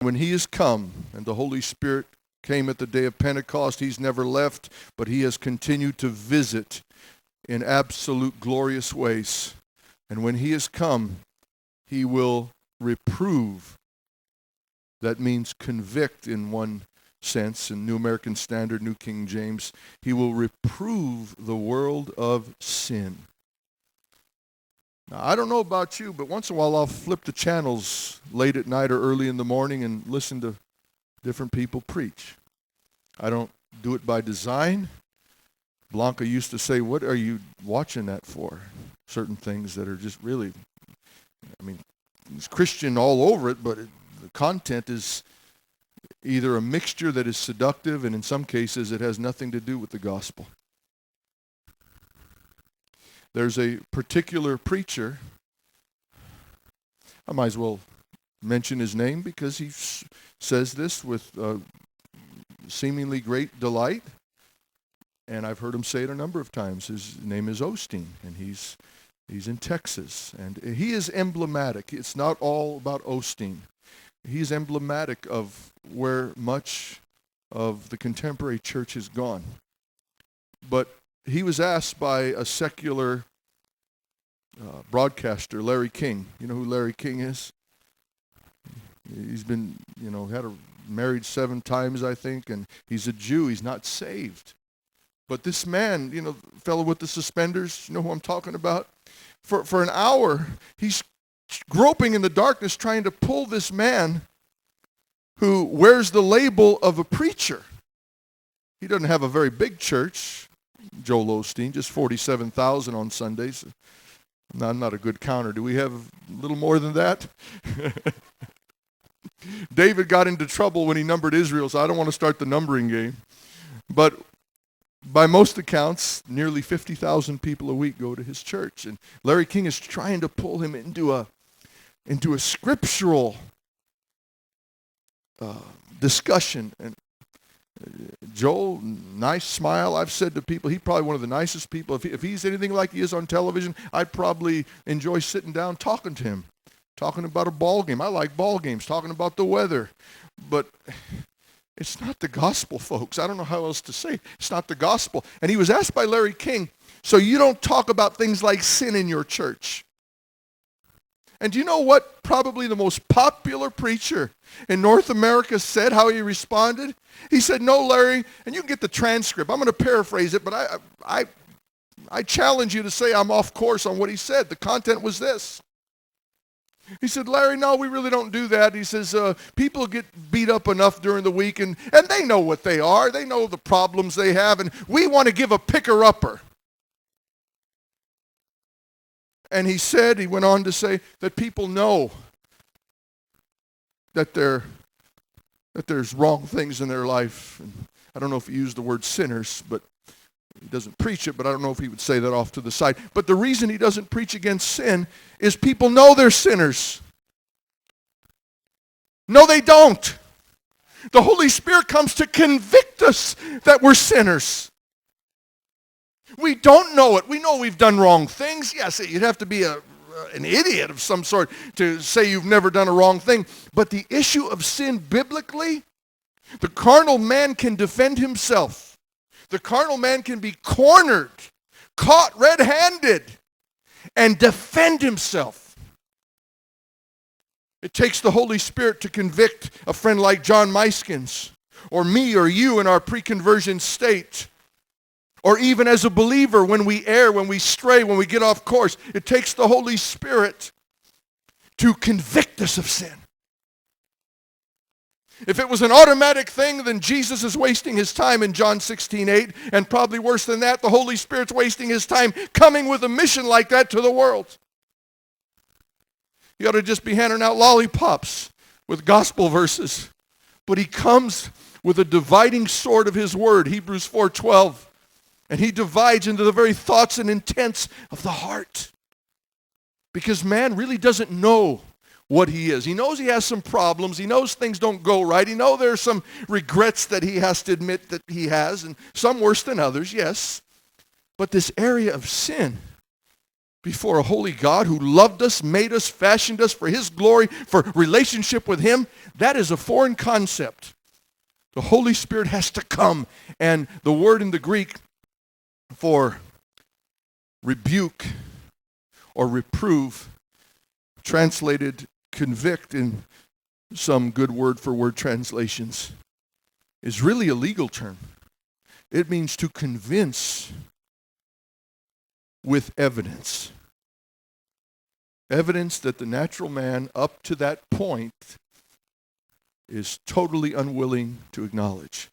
When he has come, and the Holy Spirit came at the day of Pentecost, he's never left, but he has continued to visit in absolute glorious ways. And when he has come, he will reprove. That means convict in one sense, in New American Standard, New King James. He will reprove the world of sin. Now, I don't know about you, but once in a while I'll flip the channels late at night or early in the morning and listen to different people preach. I don't do it by design. Blanca used to say, "What are you watching that for?" Certain things that are just really, it's Christian all over it, but the content is either a mixture that is seductive, and in some cases it has nothing to do with the gospel. There's a particular preacher, I might as well mention his name because he says this with seemingly great delight, and I've heard him say it a number of times. His name is Osteen, and he's in Texas, and he is emblematic. It's not all about Osteen. He's emblematic of where much of the contemporary church has gone. But he was asked by a secular broadcaster, Larry King. You know who Larry King is? He's been, married 7 times, I think, and he's a Jew. He's not saved. But this man, fellow with the suspenders, you know who I'm talking about? For an hour, he's groping in the darkness trying to pull this man who wears the label of a preacher. He doesn't have a very big church, Joel Osteen, just 47,000 on Sundays. I'm not a good counter. Do we have a little more than that? David got into trouble when he numbered Israel, so I don't want to start the numbering game. But by most accounts, nearly 50,000 people a week go to his church. And Larry King is trying to pull him into a scriptural discussion. And Joel, nice smile. I've said to people, he's probably one of the nicest people. If he's anything like he is on television, I'd probably enjoy sitting down talking to him, talking about a ball game. I like ball games, talking about the weather. But it's not the gospel, folks. I don't know how else to say it. It's not the gospel. And he was asked by Larry King, so you don't talk about things like sin in your church? And do you know what probably the most popular preacher in North America said, how he responded? He said, "No, Larry," and you can get the transcript. I'm going to paraphrase it, but I challenge you to say I'm off course on what he said. The content was this. He said, "Larry, no, we really don't do that." He says, people get beat up enough during the week, and they know what they are. They know the problems they have, and we want to give a picker-upper. And he went on to say that people know that there's wrong things in their life. And I don't know if he used the word sinners, but he doesn't preach it, but I don't know if he would say that off to the side. But the reason he doesn't preach against sin is people know they're sinners. No, they don't. The Holy Spirit comes to convict us that we're sinners. We don't know it. We know we've done wrong things. Yes, you'd have to be an idiot of some sort to say you've never done a wrong thing. But the issue of sin biblically, the carnal man can defend himself. The carnal man can be cornered, caught red-handed, and defend himself. It takes the Holy Spirit to convict a friend like John Meiskens, or me or you in our pre-conversion state, or even as a believer when we err, when we stray, when we get off course. It takes the Holy Spirit to convict us of sin. If it was an automatic thing, then Jesus is wasting his time in John 16:8, and probably worse than that, the Holy Spirit's wasting his time coming with a mission like that to the world. He ought to just be handing out lollipops with gospel verses. But he comes with a dividing sword of his word, Hebrews 4:12. And he divides into the very thoughts and intents of the heart. Because man really doesn't know what he is. He knows he has some problems. He knows things don't go right. He knows there are some regrets that he has to admit that he has, and some worse than others, yes. But this area of sin, before a holy God who loved us, made us, fashioned us for his glory, for relationship with him, that is a foreign concept. The Holy Spirit has to come. And the word in the Greek for rebuke or reprove, translated convict in some good word for word translations, is really a legal term. It means to convince with evidence. Evidence that the natural man up to that point is totally unwilling to acknowledge.